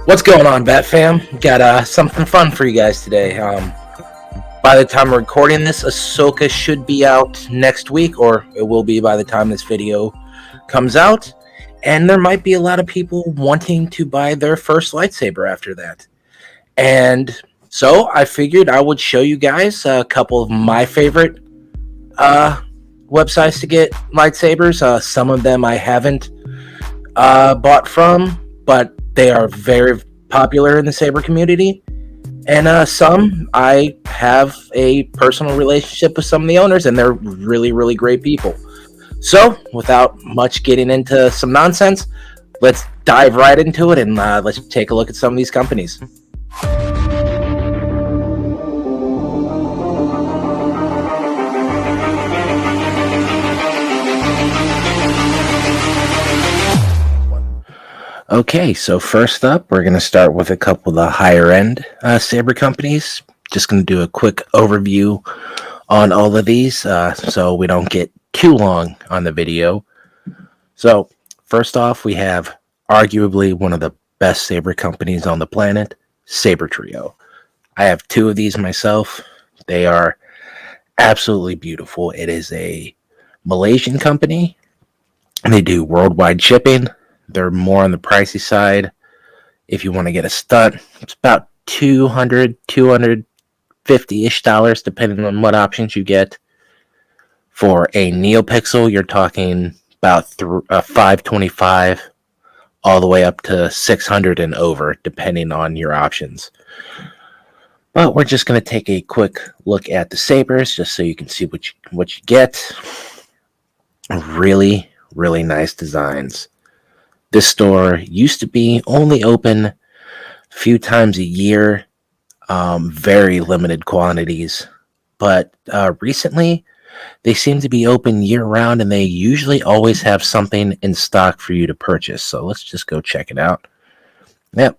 What's going on, Bat Fam? Got something fun for you guys today. By the time we're recording this, Ahsoka should be out next week, or it will be by the time this video comes out. And there might be a lot of people wanting to buy their first lightsaber after that. And so I figured I would show you guys a couple of my favorite websites to get lightsabers. Some of them I haven't bought from, but they are very popular in the saber community. And some I have a personal relationship with some of the owners, and they're really, really great people. So, without much getting into some nonsense, let's dive right into it and let's take a look at some of these companies. Okay, so first up, we're going to start with a couple of the higher end saber companies. Just going to do a quick overview on all of these so we don't get too long on the video. So first off, we have arguably one of the best saber companies on the planet, Sabertrio. I have two of these myself. They are absolutely beautiful. It is a Malaysian company. They do worldwide shipping. They're more on the pricey side. If you want to get a stud, it's about $250-ish, depending on what options you get. For a NeoPixel, you're talking about $525 all the way up to $600 and over, depending on your options. But we're just going to take a quick look at the sabers, just so you can see what you get. Really, really nice designs. This store used to be only open a few times a year, very limited quantities. But recently, they seem to be open year-round, and they usually always have something in stock for you to purchase. So let's just go check it out. Yep.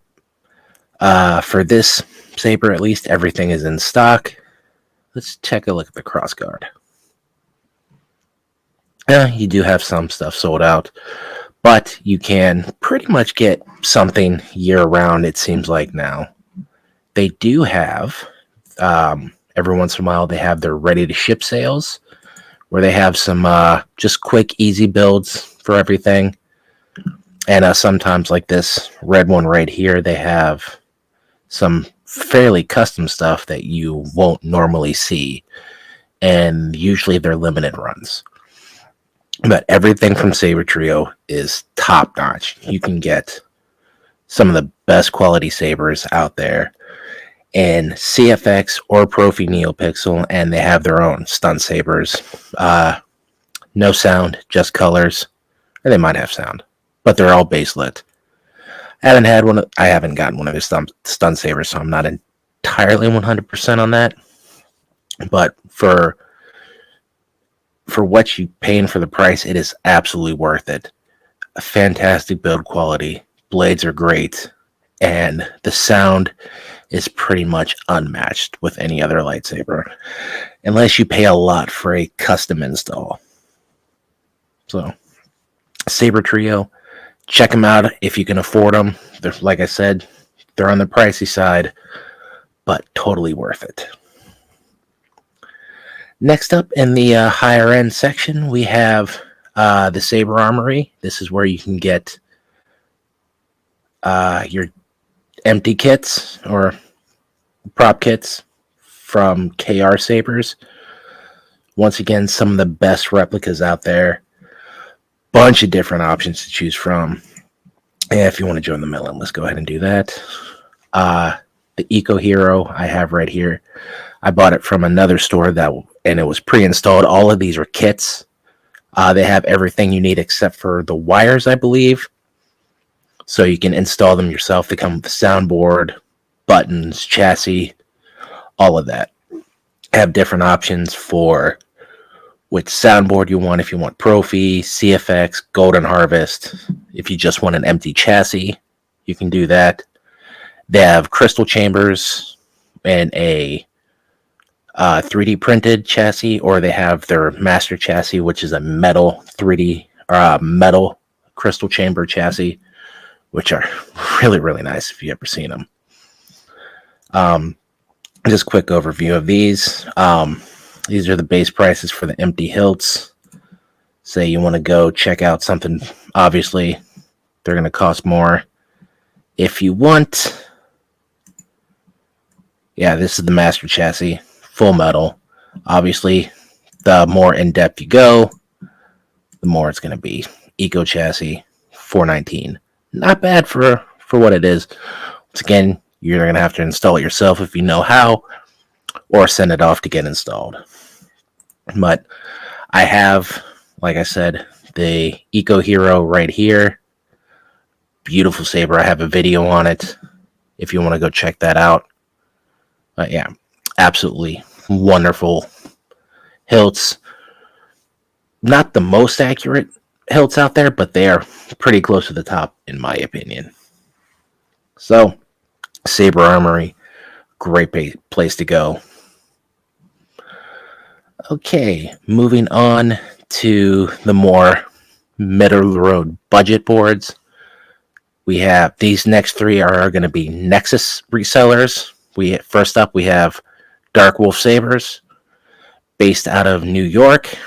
For this saber, at least, everything is in stock. Let's take a look at the crossguard. You do have some stuff sold out, but you can pretty much get something year-round, it seems like now. They do have, every once in a while, they have their ready-to-ship sales, where they have some just quick, easy builds for everything. And sometimes, like this red one right here, they have some fairly custom stuff that you won't normally see. And usually they're limited runs. But everything from Sabertrio is top-notch. You can get some of the best quality sabers out there in CFX or Profi NeoPixel, and they have their own stun sabers. No sound, just colors. Or they might have sound, but they're all baselit. I haven't gotten one of their stun sabers, so I'm not entirely 100% on that. But for what you're paying for the price, it is absolutely worth it. A fantastic build quality. Blades are great. And the sound is pretty much unmatched with any other lightsaber. Unless you pay a lot for a custom install. So, Sabertrio, check them out if you can afford them. They're, like I said, they're on the pricey side, but totally worth it. Next up in the higher end section, we have the Saber Armory. This is where you can get your empty kits or prop kits from KR Sabers. Once again, some of the best replicas out there. Bunch of different options to choose from. And if you want to join the mailing list, go ahead and do that. The Eco Hero I have right here. I bought it from another store and it was pre-installed. All of these are kits. They have everything you need except for the wires, I believe. So you can install them yourself. They come with the soundboard, buttons, chassis, all of that. Have different options for which soundboard you want. If you want Profi, CFX, Golden Harvest. If you just want an empty chassis, you can do that. They have crystal chambers and a 3D printed chassis, or they have their master chassis, which is a metal 3D metal crystal chamber chassis, which are really, really nice if you've ever seen them. Just quick overview of these. These are the base prices for the empty hilts. Say you want to go check out something, obviously, they're going to cost more. If you want, yeah, this is the master chassis, full metal. Obviously, the more in-depth you go, the more it's going to be. Eco chassis, $419. Not bad for what it is. Once again, you're going to have to install it yourself if you know how, or send it off to get installed. But I have, like I said, the Eco Hero right here. Beautiful saber. I have a video on it if you want to go check that out. But yeah, absolutely wonderful hilts. Not the most accurate hilts out there, but they are pretty close to the top in my opinion. So, Saber Armory, great place to go. Okay, moving on to the more middle-of-the-road budget boards. We have these next three are going to be Nexus resellers. First up, we have Darkwolf Sabers, based out of New York.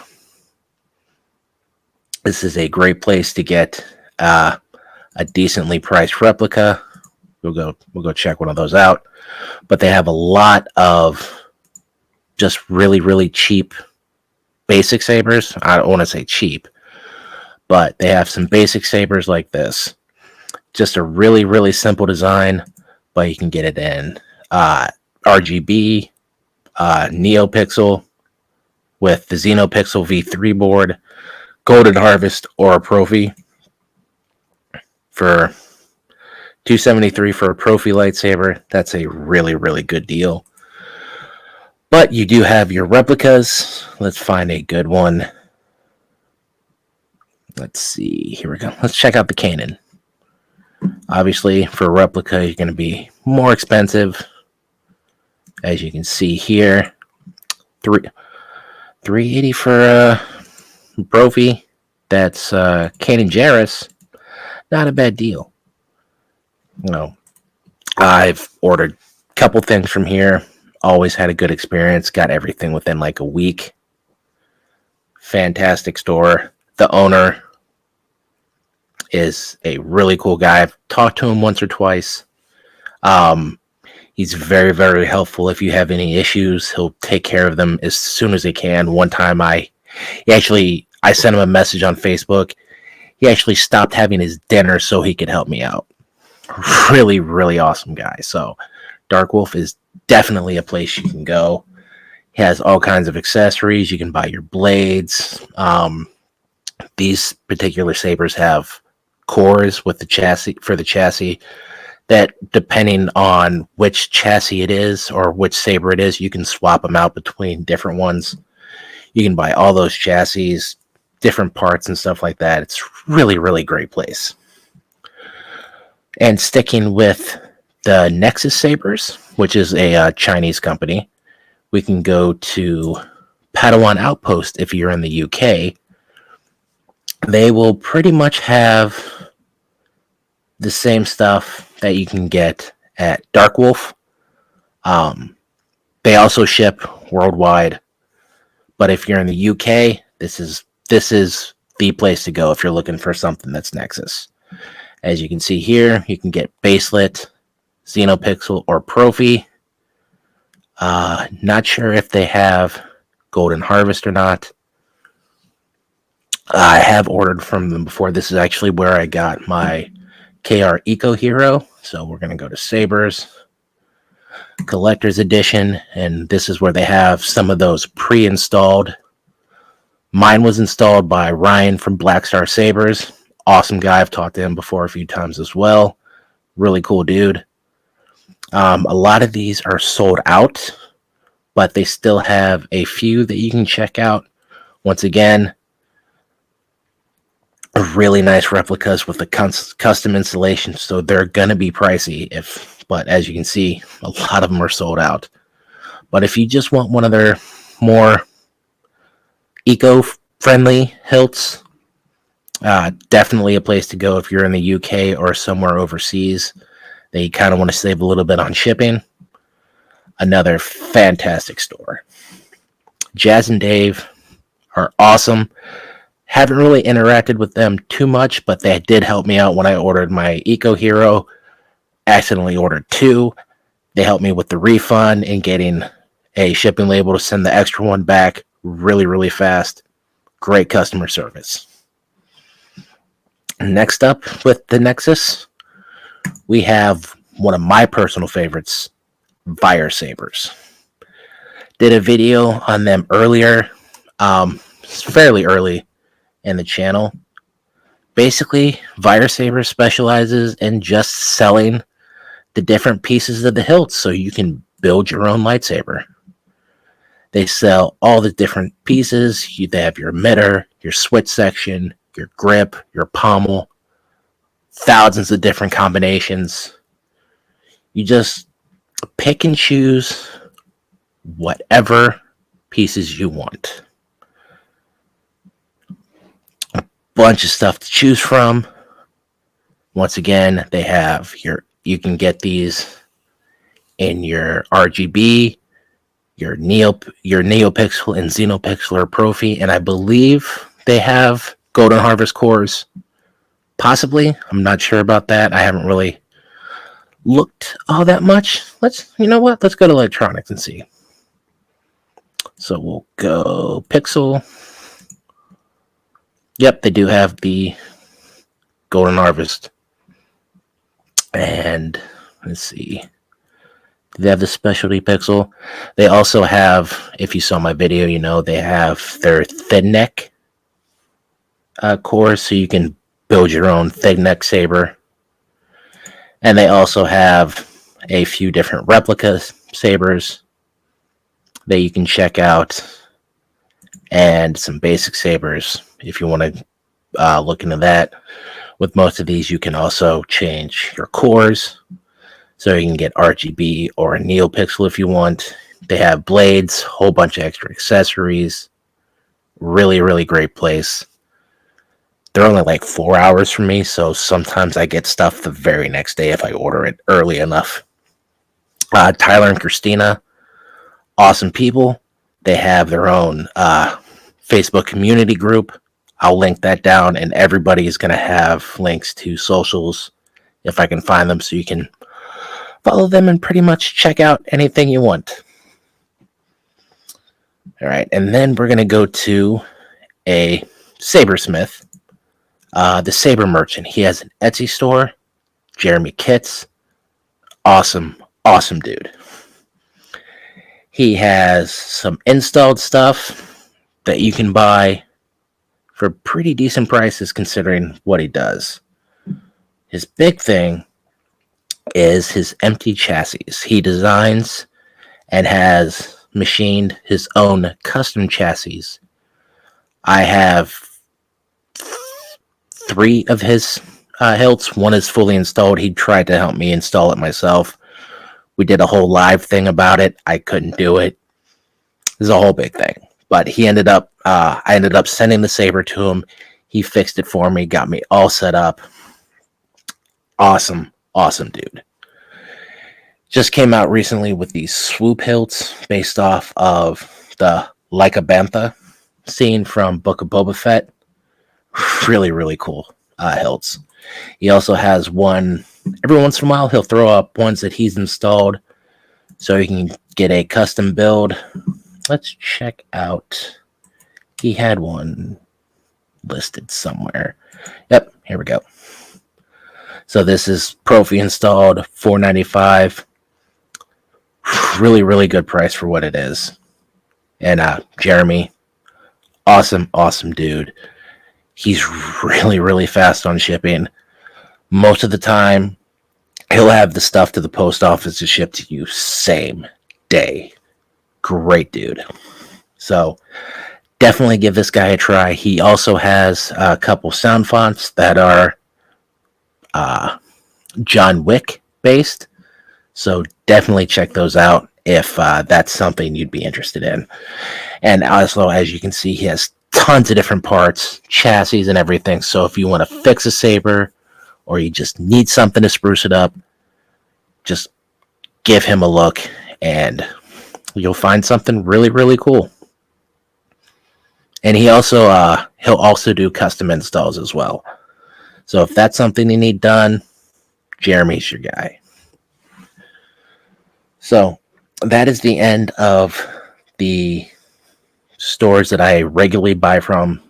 This is a great place to get a decently priced replica. We'll go check one of those out. But they have a lot of just really, really cheap basic sabers. I don't want to say cheap, but they have some basic sabers like this. Just a really, really simple design, but you can get it in RGB, NeoPixel with the XenoPixel V3 board, Golden Harvest, or a Profi for $273 for a Profi lightsaber. That's a really, really good deal. But you do have your replicas. Let's find a good one. Let's see. Here we go. Let's check out the Kanan. Obviously, for a replica, you're going to be more expensive. As you can see here, $380 for a Profi. That's Kanan Jarrus. Not a bad deal. No, I've ordered a couple things from here. Always had a good experience. Got everything within like a week. Fantastic store. The owner is a really cool guy. I've talked to him once or twice. He's very, very helpful. If you have any issues, he'll take care of them as soon as he can. One time I sent him a message on Facebook. He actually stopped having his dinner so he could help me out. Really, really awesome guy. So Darkwolf is definitely a place you can go. He has all kinds of accessories. You can buy your blades. These particular sabers have cores with the chassis that, depending on which chassis it is or which saber it is, you can swap them out between different ones. You can buy all those chassis, different parts and stuff like that. It's really, really great place. And sticking with the Nexus Sabers, which is a Chinese company, we can go to Padawan Outpost if you're in the UK. They will pretty much have the same stuff that you can get at Darkwolf. They also ship worldwide, but if you're in the UK, this is the place to go if you're looking for something that's Nexus. As you can see here, you can get baselit, XenoPixel, or Profi. Not sure if they have Golden Harvest or not. I have ordered from them before. This is actually where I got my KR Eco Hero. So we're going to go to Sabers, Collector's Edition, and this is where they have some of those pre-installed. Mine was installed by Ryan from Black Star Sabers. Awesome guy. I've talked to him before a few times as well. Really cool dude. A lot of these are sold out, but they still have a few that you can check out. Once again, really nice replicas with the custom installation, so they're going to be pricey. But as you can see, a lot of them are sold out. But if you just want one of their more eco-friendly hilts, Definitely a place to go if you're in the UK or somewhere overseas. They kind of want to save a little bit on shipping. Another fantastic store. Jazz and Dave are awesome. Haven't really interacted with them too much, but they did help me out when I ordered my Eco Hero. Accidentally ordered two. They helped me with the refund and getting a shipping label to send the extra one back really, really fast. Great customer service. Next up with the Nexus, we have one of my personal favorites, Vire Sabers. Did a video on them earlier, fairly early in the channel. Basically, Vire Sabers specializes in just selling the different pieces of the hilt so you can build your own lightsaber. They sell all the different pieces. They have your emitter, your switch section, your grip, your pommel, thousands of different combinations. You just pick and choose whatever pieces you want. A bunch of stuff to choose from. Once again, they have you can get these in your RGB, your NeoPixel and Xenopixel Profi, and I believe they have Golden Harvest cores. Possibly. I'm not sure about that. I haven't really looked all that much. You know what? Let's go to electronics and see. So we'll go Pixel. Yep, they do have the Golden Harvest. And let's see. They have the specialty Pixel. They also have, if you saw my video, you know, they have their thin neck cores, so you can build your own thin neck saber. And they also have a few different replica sabers that you can check out, and some basic sabers if you want to look into that. With most of these, you can also change your cores, so you can get RGB or a NeoPixel if you want. They have blades, whole bunch of extra accessories. Really, really great place. They're only like 4 hours from me, so sometimes I get stuff the very next day if I order it early enough. Tyler and Christina, awesome people. They have their own Facebook community group. I'll link that down, and everybody is going to have links to socials if I can find them, so you can follow them and pretty much check out anything you want. All right, and then we're going to go to a sabersmith, the Saber Merchant. He has an Etsy store, Jeremy Kitts. Awesome, awesome dude. He has some installed stuff that you can buy for pretty decent prices considering what he does. His big thing is his empty chassis. He designs and has machined his own custom chassis. I have 3 of his hilts. One is fully installed. He tried to help me install it myself. We did a whole live thing about it. I couldn't do it. It was a whole big thing. But I ended up sending the saber to him. He fixed it for me, got me all set up. Awesome, awesome dude. Just came out recently with these swoop hilts based off of the Leica Bantha scene from Book of Boba Fett. Really, really cool hilts. He also has one, every once in a while, he'll throw up ones that he's installed so you can get a custom build. Let's check out. He had one listed somewhere. Yep, here we go. So this is Profi installed, $4.95. Really, really good price for what it is. And Jeremy, awesome, awesome dude. He's really, really fast on shipping. Most of the time, he'll have the stuff to the post office to ship to you same day. Great dude. So definitely give this guy a try. He also has a couple sound fonts that are John Wick based. So definitely check those out if that's something you'd be interested in. And also, as you can see, he has tons of different parts, chassis and everything. So if you want to fix a saber or you just need something to spruce it up, just give him a look and you'll find something really, really cool. And he'll also do custom installs as well. So if that's something you need done, Jeremy's your guy. So that is the end of the stores that I regularly buy from.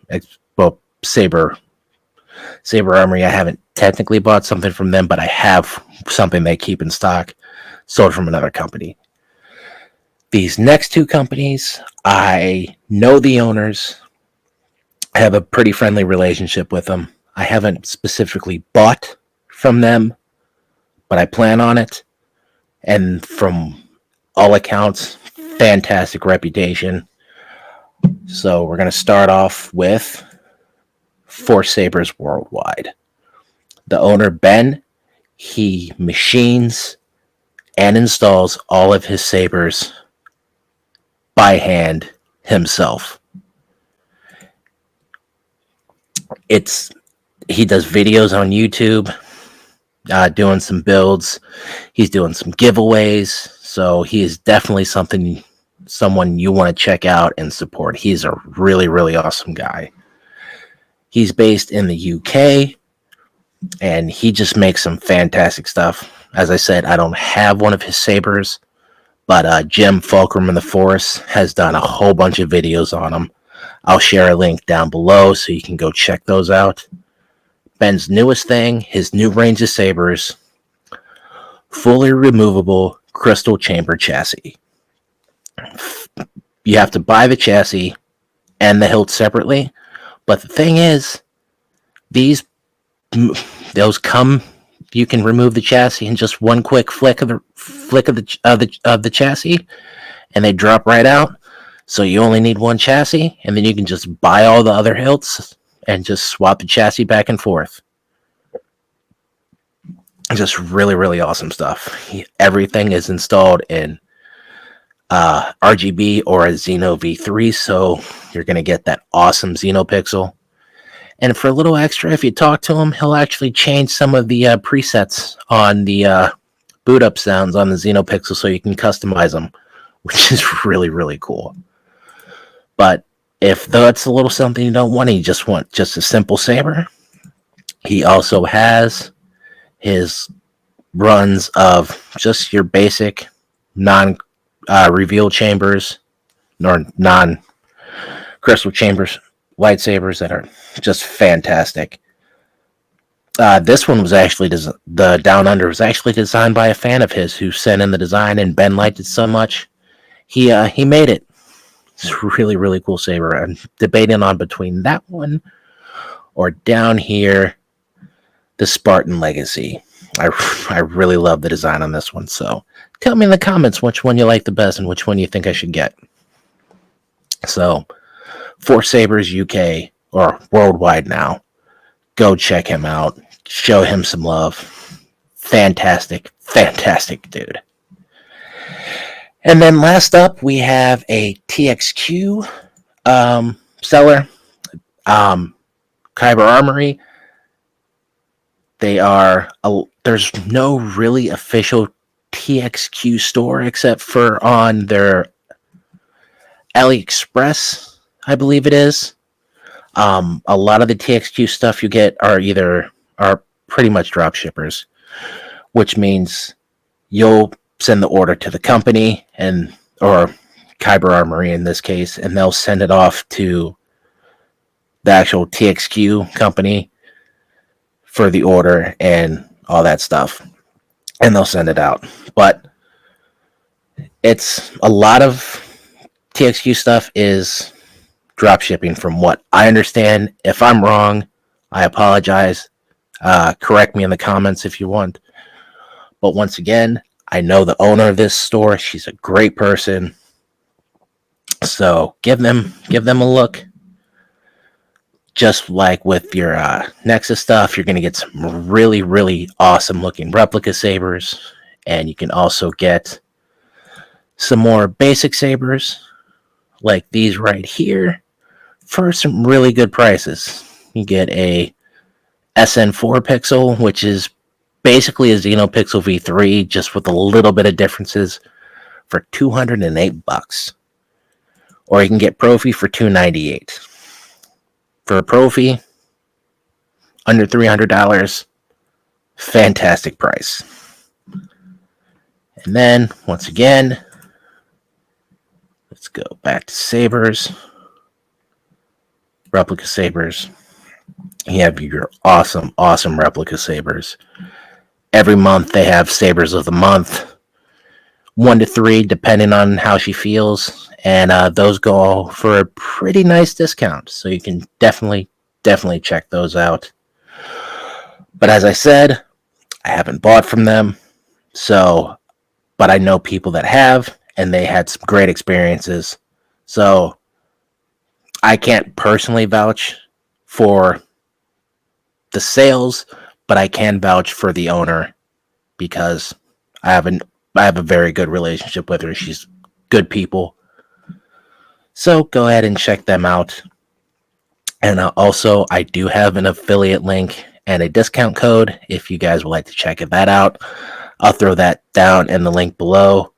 Well, Saber Armory, I haven't technically bought something from them, but I have something they keep in stock, sold from another company. These next two companies, I know the owners. I have a pretty friendly relationship with them. I haven't specifically bought from them, but I plan on it. And from all accounts, fantastic reputation. So we're going to start off with Force Sabers Worldwide. The owner, Ben, he machines and installs all of his sabers by hand himself. He does videos on YouTube, doing some builds. He's doing some giveaways. So he is definitely someone you want to check out and support. He's a really, really awesome guy. He's based in the UK, and he just makes some fantastic stuff. As I said, I don't have one of his sabers, but Jim Fulcrum and The Force has done a whole bunch of videos on them. I'll share a link down below so you can go check those out. Ben's newest thing, his new range of sabers, fully removable crystal chamber chassis. You have to buy the chassis and the hilt separately, but the thing is, you can remove the chassis in just one quick flick of the chassis, and they drop right out. So you only need one chassis, and then you can just buy all the other hilts and just swap the chassis back and forth. Just really, really awesome stuff. Everything is installed in RGB or a Xeno V3, so you're going to get that awesome Xenopixel. And for a little extra, if you talk to him, he'll actually change some of the presets on the boot up sounds on the Xenopixel so you can customize them, which is really, really cool. But if that's a little something you don't want, you just want just a simple saber, he also has his runs of just your basic non-reveal chambers or non-crystal chambers lightsabers that are just fantastic. This one was actually the Down Under was actually designed by a fan of his who sent in the design, and Ben liked it so much he made it. It's a really, really cool saber. I'm debating on between that one or down here, the Spartan Legacy. I really love the design on this one. So tell me in the comments which one you like the best and which one you think I should get. So Force Sabers UK or worldwide now. Go check him out. Show him some love. Fantastic, fantastic dude. And then last up, we have a TXQ seller, Kyber Armory. There's no really official TXQ store except for on their AliExpress, I believe it is. A lot of the TXQ stuff you get are pretty much drop shippers, which means you'll send the order to the company or Kyber Armory in this case, and they'll send it off to the actual TXQ company for the order and all that stuff, and they'll send it out. But it's a lot of TXQ stuff is drop shipping from what I understand. If I'm wrong, I apologize. Correct me in the comments if you want. But once again, I know the owner of this store. She's a great person. So give them a look. Just like with your Nexus stuff, you're going to get some really, really awesome looking replica sabers. And you can also get some more basic sabers like these right here for some really good prices. You get a SN4 pixel, which is basically a Xenopixel V3, just with a little bit of differences, for $208. Or you can get Profi for $298. For a Profi, under $300, fantastic price. And then, once again, let's go back to Sabers. Replica Sabers. You have your awesome Replica Sabers. Every month they have Sabers of the Month. 1 to 3, depending on how she feels. And those go for a pretty nice discount. So you can definitely check those out. But as I said, I haven't bought from them. But I know people that have, and they had some great experiences. So I can't personally vouch for the sales, but I can vouch for the owner because I have a very good relationship with her. She's good people. So go ahead and check them out. And also, I do have an affiliate link and a discount code if you guys would like to check that out. I'll throw that down in the link below.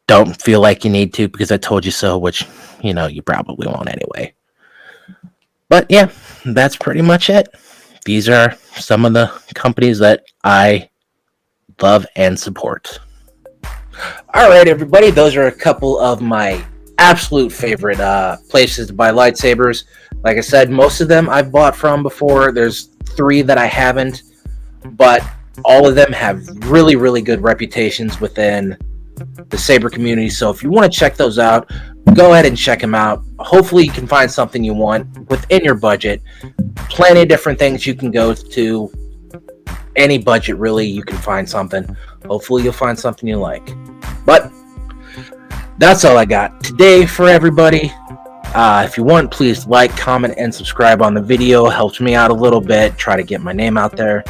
Don't feel like you need to because I told you so, which, you probably won't anyway. But yeah, that's pretty much it. These are some of the companies that I love and support. All right, everybody. Those are a couple of my absolute favorite places to buy lightsabers. Like I said, most of them I've bought from before. There's 3 that I haven't, but all of them have really good reputations within the Saber community. So if you want to check those out, go ahead and check them out. Hopefully you can find something you want within your budget. Plenty of different things you can go to. Any budget, really, you can find something. Hopefully you'll find something you like. But that's all I got today for everybody. If you want, please like, comment, and subscribe on the video. Helps me out a little bit. Try to get my name out there.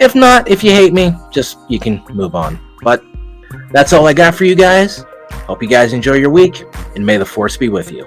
If not, if you hate me, you can move on. But that's all I got for you guys. Hope you guys enjoy your week, and may the Force be with you.